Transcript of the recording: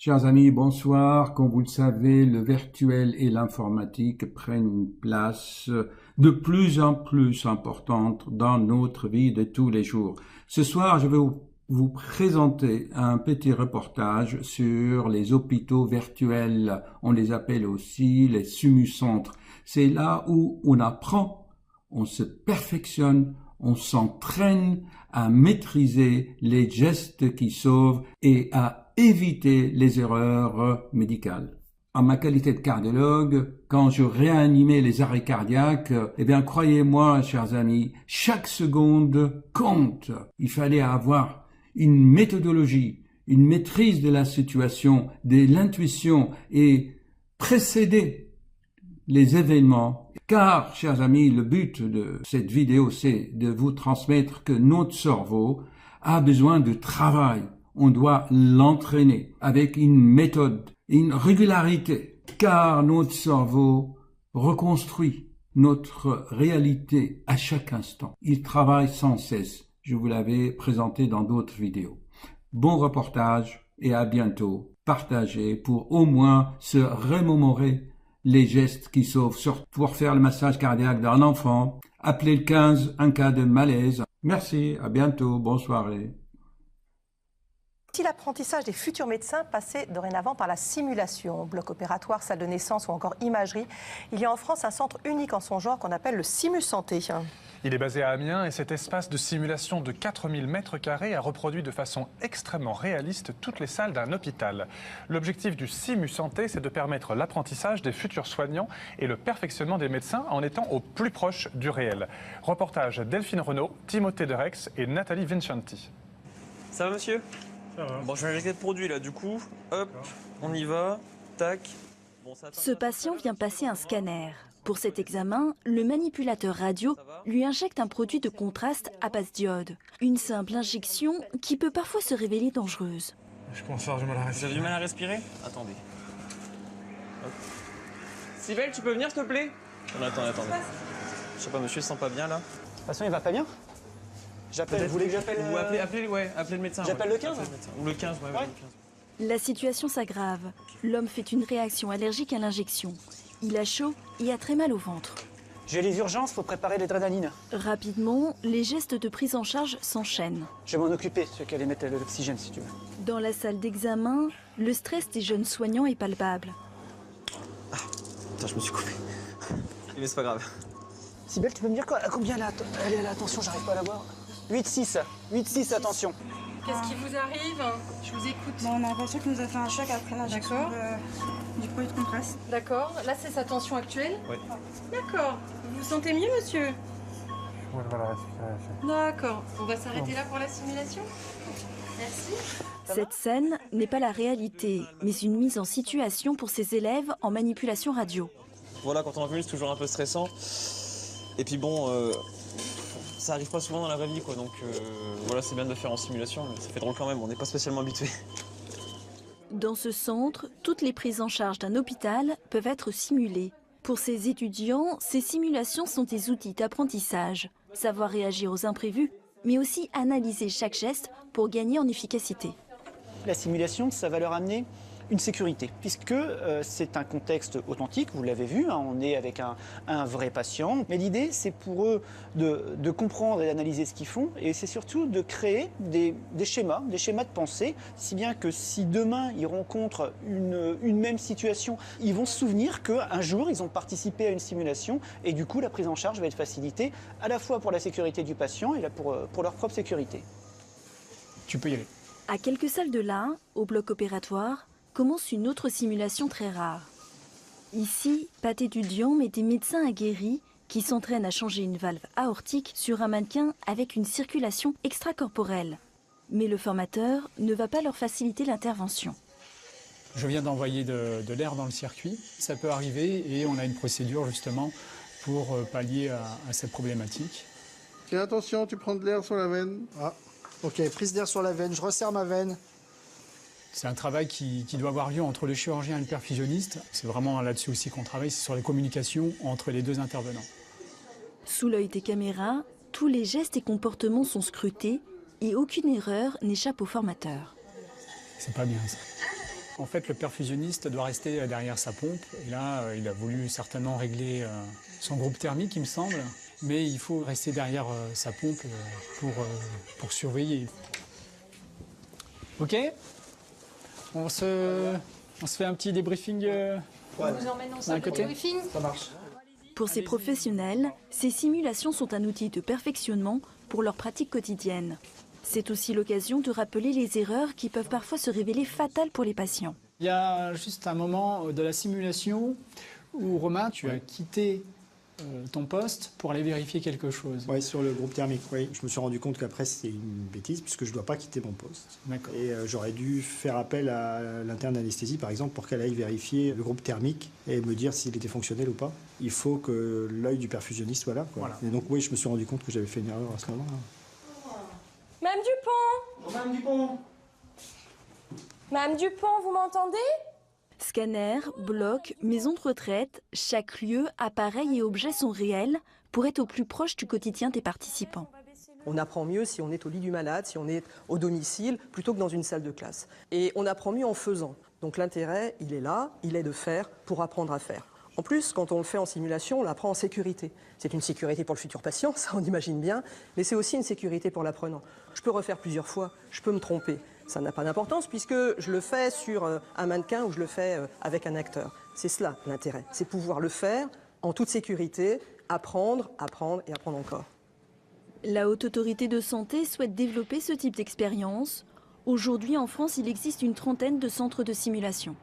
Chers amis, bonsoir. Comme vous le savez, le virtuel et l'informatique prennent une place de plus en plus importante dans notre vie de tous les jours. Ce soir, je vais vous présenter un petit reportage sur les hôpitaux virtuels. On les appelle aussi les SUMU-centres. C'est là où on apprend, on se perfectionne, on s'entraîne à maîtriser les gestes qui sauvent et à éviter les erreurs médicales. En ma qualité de cardiologue, quand je réanimais les arrêts cardiaques, croyez-moi, chers amis, chaque seconde compte. Il fallait avoir une méthodologie, une maîtrise de la situation, de l'intuition et précéder les événements. Car, chers amis, le but de cette vidéo, c'est de vous transmettre que notre cerveau a besoin de travail. On doit l'entraîner avec une méthode, une régularité, car notre cerveau reconstruit notre réalité à chaque instant. Il travaille sans cesse. Je vous l'avais présenté dans d'autres vidéos. Bon reportage et à bientôt. Partagez pour au moins se remémorer les gestes qui sauvent. Pour faire le massage cardiaque d'un enfant, appelez le 15 en cas de malaise. Merci, à bientôt, bonne soirée. Si l'apprentissage des futurs médecins passait dorénavant par la simulation, bloc opératoire, salle de naissance ou encore imagerie, il y a en France un centre unique en son genre qu'on appelle le SIMU Santé. Il est basé à Amiens et cet espace de simulation de 4000 m² a reproduit de façon extrêmement réaliste toutes les salles d'un hôpital. L'objectif du SIMU Santé, c'est de permettre l'apprentissage des futurs soignants et le perfectionnement des médecins en étant au plus proche du réel. Reportage Delphine Renaud, Timothée Derex et Nathalie Vincenti. Ça va monsieur ? Bon, je vais injecter le produit là, du coup, hop, on y va, tac. Bon, Ce patient vient passer un scanner. Pour cet examen, le manipulateur radio lui injecte un produit de contraste à base d'iode. Une simple injection qui peut parfois se révéler dangereuse. Je commence à avoir du mal à respirer. Vous avez du mal à respirer? Attendez. Hop. Sybelle, tu peux venir s'il te plaît? Attendez. Je sais pas, monsieur, il se sent pas bien là. De toute façon, il va pas bien. J'appelle, vous voulez que j'appelle Ou appelez le médecin. J'appelle le 15 Ou le 15, ouais. Le 15. La situation s'aggrave. L'homme fait une réaction allergique à l'injection. Il a chaud et a très mal au ventre. J'ai les urgences, faut préparer l'adrénaline. Rapidement, les gestes de prise en charge s'enchaînent. Je vais m'en occuper, ceux qui allaient mettre l'oxygène si tu veux. Dans la salle d'examen, le stress des jeunes soignants est palpable. Ah, putain, je me suis coupé. Mais c'est pas grave. Sybelle, tu peux me dire quoi? Combien là? Elle est là, attention, j'arrive pas à la voir. 8-6, 8-6, attention. Qu'est-ce qui vous arrive? Je vous écoute. Bon, on a l'impression qu'il nous a fait un choc après l'injection du produit de contraste. D'accord. Là, c'est sa tension actuelle? Oui. D'accord. Vous vous sentez mieux, monsieur? Ouais, voilà, respiration. D'accord. On va s'arrêter là pour la simulation? Merci. Cette scène n'est pas la réalité, mais une mise en situation pour ses élèves en manipulation radio. Voilà, quand on en cumule, c'est toujours un peu stressant. Et puis bon, ça arrive pas souvent dans la vraie vie, quoi. Donc voilà, c'est bien de le faire en simulation, mais ça fait drôle quand même, on n'est pas spécialement habitué. Dans ce centre, toutes les prises en charge d'un hôpital peuvent être simulées. Pour ces étudiants, ces simulations sont des outils d'apprentissage. Savoir réagir aux imprévus, mais aussi analyser chaque geste pour gagner en efficacité. La simulation, ça va leur amener une sécurité, puisque c'est un contexte authentique, vous l'avez vu, hein, on est avec un vrai patient. Mais l'idée, c'est pour eux de comprendre et d'analyser ce qu'ils font, et c'est surtout de créer des schémas de pensée, si bien que si demain ils rencontrent une même situation, ils vont se souvenir qu'un jour, ils ont participé à une simulation, et du coup, la prise en charge va être facilitée, à la fois pour la sécurité du patient et pour leur propre sécurité. Tu peux y aller. À quelques salles de là, au bloc opératoire, commence une autre simulation très rare. Ici, pas d'étudiants mais des médecins aguerris qui s'entraînent à changer une valve aortique sur un mannequin avec une circulation extracorporelle. Mais le formateur ne va pas leur faciliter l'intervention. Je viens d'envoyer de l'air dans le circuit, ça peut arriver et on a une procédure justement pour pallier à cette problématique. Tiens, attention, tu prends de l'air sur la veine. Ah, ok, prise d'air sur la veine, je resserre ma veine. C'est un travail qui doit avoir lieu entre le chirurgien et le perfusionniste. C'est vraiment là-dessus aussi qu'on travaille, c'est sur les communications entre les deux intervenants. Sous l'œil des caméras, tous les gestes et comportements sont scrutés et aucune erreur n'échappe au formateur. C'est pas bien ça. En fait, le perfusionniste doit rester derrière sa pompe. Et là, il a voulu certainement régler son groupe thermique, il me semble. Mais il faut rester derrière sa pompe pour surveiller. OK ? On se fait un petit débriefing On vous emmène en salle de débriefing. Ça marche. Pour ces professionnels, ces simulations sont un outil de perfectionnement pour leur pratique quotidienne. C'est aussi l'occasion de rappeler les erreurs qui peuvent parfois se révéler fatales pour les patients. Il y a juste un moment de la simulation où, Romain, tu as quitté ton poste pour aller vérifier quelque chose. Oui, sur le groupe thermique, oui. Je me suis rendu compte qu'après, c'était une bêtise puisque je ne dois pas quitter mon poste. D'accord. Et j'aurais dû faire appel à l'interne d'anesthésie, par exemple, pour qu'elle aille vérifier le groupe thermique et me dire s'il était fonctionnel ou pas. Il faut que l'œil du perfusionniste soit là, quoi. Voilà. Et donc, oui, je me suis rendu compte que j'avais fait une erreur à ce moment-là. Madame Dupont. Madame Dupont. Madame Dupont, vous m'entendez? Scanner, bloc, maison de retraite, chaque lieu, appareil et objet sont réels pour être au plus proche du quotidien des participants. On apprend mieux si on est au lit du malade, si on est au domicile, plutôt que dans une salle de classe. Et on apprend mieux en faisant. Donc l'intérêt, il est là, il est de faire pour apprendre à faire. En plus, quand on le fait en simulation, on l'apprend en sécurité. C'est une sécurité pour le futur patient, ça on imagine bien, mais c'est aussi une sécurité pour l'apprenant. Je peux refaire plusieurs fois, je peux me tromper. Ça n'a pas d'importance puisque je le fais sur un mannequin ou je le fais avec un acteur. C'est cela l'intérêt, c'est pouvoir le faire en toute sécurité, apprendre, apprendre et apprendre encore. La Haute Autorité de Santé souhaite développer ce type d'expérience. Aujourd'hui en France, il existe une trentaine de centres de simulation.